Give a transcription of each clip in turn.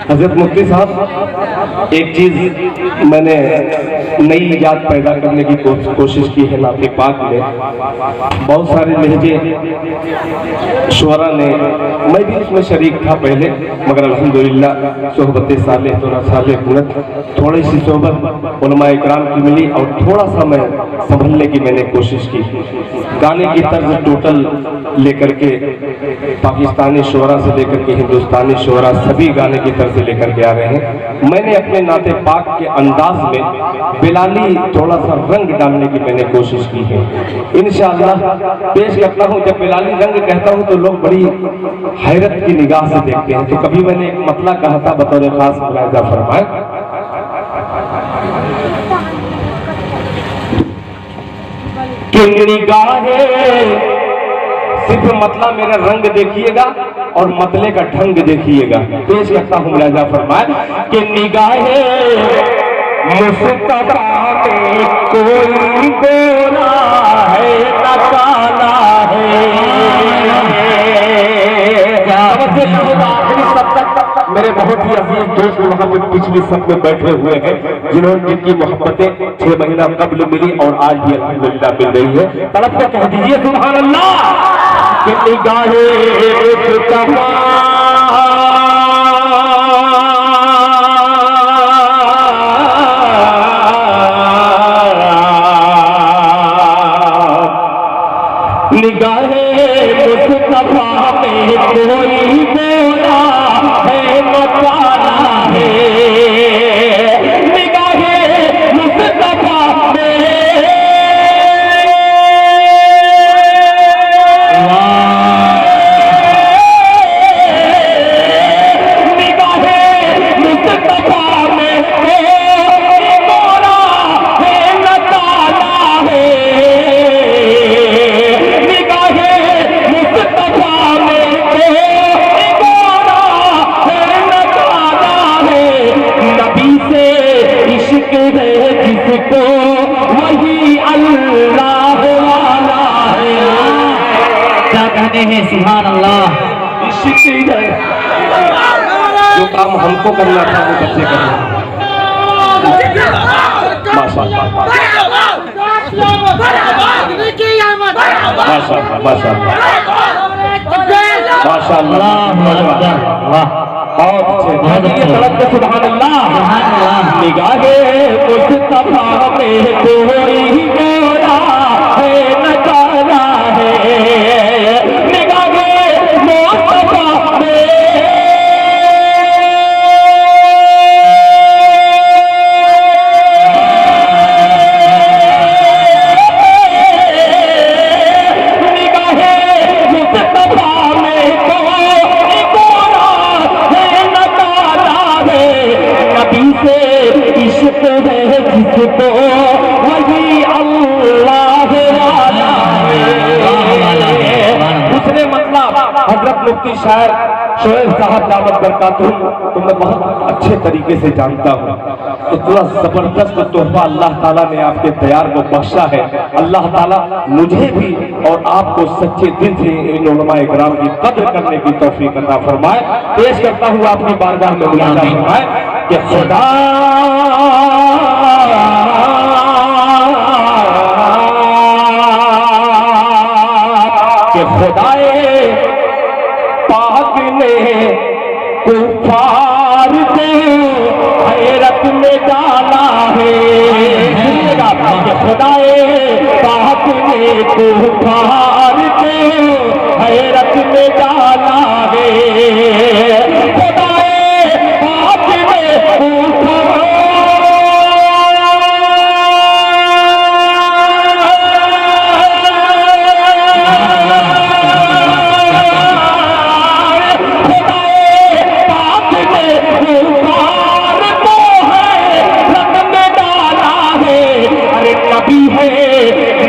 हजरत मुफ्ती साहब, एक चीज मैंने नई इजाद पैदा करने की कोशिश की है नाते पाक में। बहुत सारे लहजे शुअरा ने, मैं भी उसमें शरीक था पहले, मगर अल्हम्दुलिल्लाह सोहबत साले तो साले हुनत, थोड़ी सी सोहबत उलमा इकराम की मिली और थोड़ा सा मैं संभलने की मैंने कोशिश की। गाने की तर्ज टोटल लेकर के पाकिस्तानी शुअरा से लेकर के हिंदुस्तानी शुअरा सभी गाने की तर्ज लेकर के आ रहे हैं। मैंने अपने नाते पाक के अंदाज में बिलाली थोड़ा सा रंग डालने की मैंने कोशिश की है। इंशाअल्लाह पेश करता हूँ। जब बिलाली रंग कहता हूँ तो लोग बड़ी हैरत की निगाह से देखते हैं। तो कभी मैंने एक मतला कहा था बतौर खास मुलाहिजा फरमाए कि निगाहें सिर्फ मतला मेरा रंग देखिएगा और मतले का ढंग देखिएगा। पेश करता हूँ मुलाहिजा फरमाए कि निगाहें मुस्तफा में कोई गोरा है न काला है। मेरे बहुत ही अजीज दोस्त वहां पे पिछली सब में बैठे हुए हैं जिन्होंने जिनकी मोहब्बतें 6 महीना कब्ल मिली और आज भी अल्हम्दुलिल्लाह मिल रही है। तड़प के कह दीजिए सुभान अल्लाह कि निगाहें मुस्तफा निगाहें मुस्तफा में कोई गोरा है न काला है। निगाहें मुस्तफा में निगाहें मुस्तफा में कोई गोरा है न काला है। जिसको वही अल्लाह वाला है। क्या कहते हैं सुभान अल्लाह। जो काम हमको करना था वो बच्चे करना। माशाअल्लाह बहुत अच्छे सुभान अल्लाह। निगाहें मुस्तफा में कोई गोरा है न काला है। निगाहें मुस्तफा में इश्क है जिसको वही अल्लाह वाला है। दूसरे मतलब हजरत मुफ्ती शायर शोएब साहब दामत बरकातुहू तो मैं बहुत अच्छे तरीके से जानता हूँ। इतना जबरदस्त तोहफा अल्लाह ताला ने आपके तैयार को बख्शा है। अल्लाह ताला मुझे भी और आपको सच्चे दिल से इन उलमा इकराम की कद्र करने की तौफीक अता फरमाए। पेश करता हूँ आपकी बारगाह में मुलाहिजा फरमाए कि खुदा के खुदाए पाक ने कुफार को हैरत में डाला है। खुदाए पाक ने कुफार को हैरत में डाला है। खुदाए पाक ने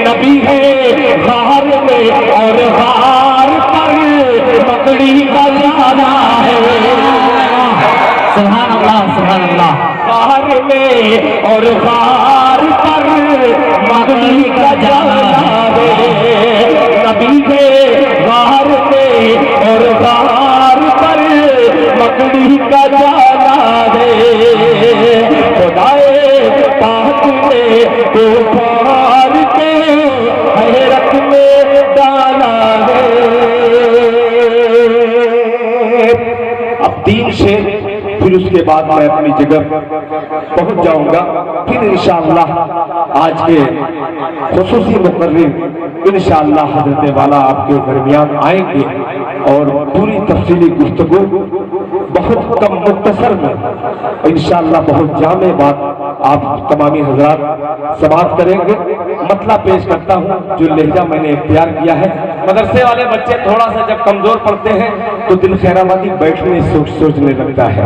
नबी है हार में और हार पर मकड़ी का जाना है। सुभान अल्लाह सुभान अल्लाह। हार में और हार पर मकड़ी का जाना है। नबी है हार में और हार पर मकड़ी का जाना तो फाड़ के हैरत में डाला है। अब 3 शेर, फिर उसके बाद मैं अपनी जगह पहुंच जाऊंगा। फिर इंशाअल्लाह आज के खुसूसी मुकर्रिर इंशाअल्लाह हजरत वाला आपके दरमियान आएंगे और पूरी तफसीली गुफ्तगू बहुत कम मुख्तसर में इंशाअल्लाह बहुत जामे बात आप तमामी हजरात समाप्त करेंगे। मतला पेश करता हूँ जो लहजा मैंने इख्तियार किया है। मदरसे वाले बच्चे थोड़ा सा जब कमजोर पड़ते हैं तो दिल खैराबादी बैठने सोचने लगता है,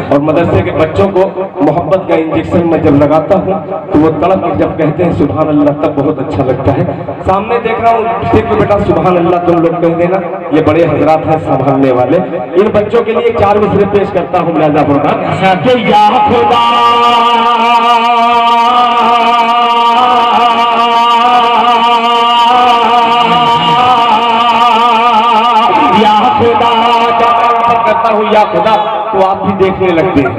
और मदरसे के बच्चों को मोहब्बत का इंजेक्शन मैं जब लगाता हूँ तो वो तड़प के जब कहते हैं सुभान अल्लाह तब बहुत अच्छा लगता है। सामने देख रहा हूँ सिर्फ बेटा सुभान अल्लाह तुम लोग कह देना, ये बड़े हजरात हैं संभालने वाले। इन बच्चों के लिए 4 मिसरे पेश करता हूँ लिहाजा फरमान। या खुदा करता हूँ या खुदा, तो आप भी देखने लगते हैं।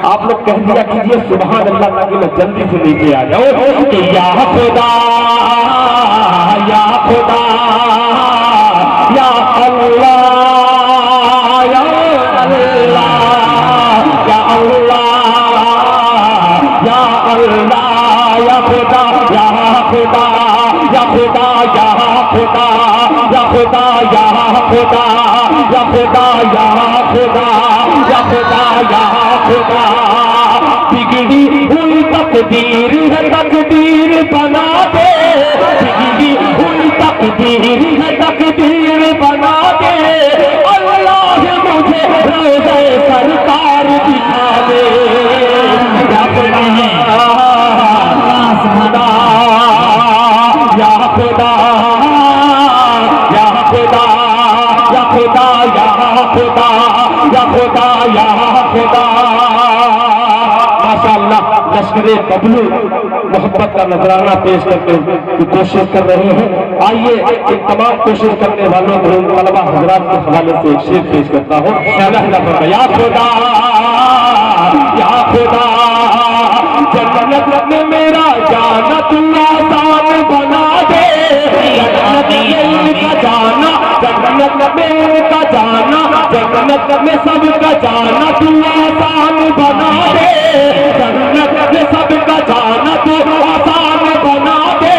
आप लोग कह दिया कीजिए सुभान अल्लाह ताकि मैं जल्दी से नीचे आ जाऊं कि या खुदा या खुदा या अल्लाह या अल्लाह या अल्लाह या अल्लाह या खुदा या खुदा या खुदा या खुदा या खुदा या खुदा या खुदा या खुदा या खुदा या खुदा। बिगड़ी हुई तकदीर है तकदीर बना दे, बिगड़ी हुई तकदीर है तकदीर बना दे। अल्लाह मुझे रोज़े सरकार दिखा दे। या खुदा या खुदा या खुदा या खुदा या खुदा या खुदा या खुदा। माशाअल्लाह लश्करे बबलू मोहब्बत का नजराना पेश करके की कोशिश कर रहे हैं। आइए इन तमाम कोशिश करने वालों को तलबा हजरात के हवाले से एक शेर पेश करता हूँ। या खुदा या खुदा जन्नत में मेरा जाना तू आसान बना दे। जन्नत में का जाना, जन्नत में का जाना, जन्नत में सबका जाना तू आसान बना दे। जन्नत में सबका जाना तू आसान बना दे।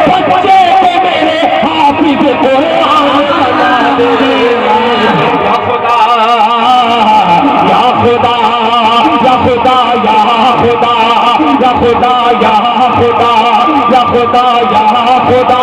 बच्चे को मेरे हाफिज कुरान बना दे। या खुदा या खुदा या खुदा या खुदा या खुदा या खुदा या खुदा या खुदा।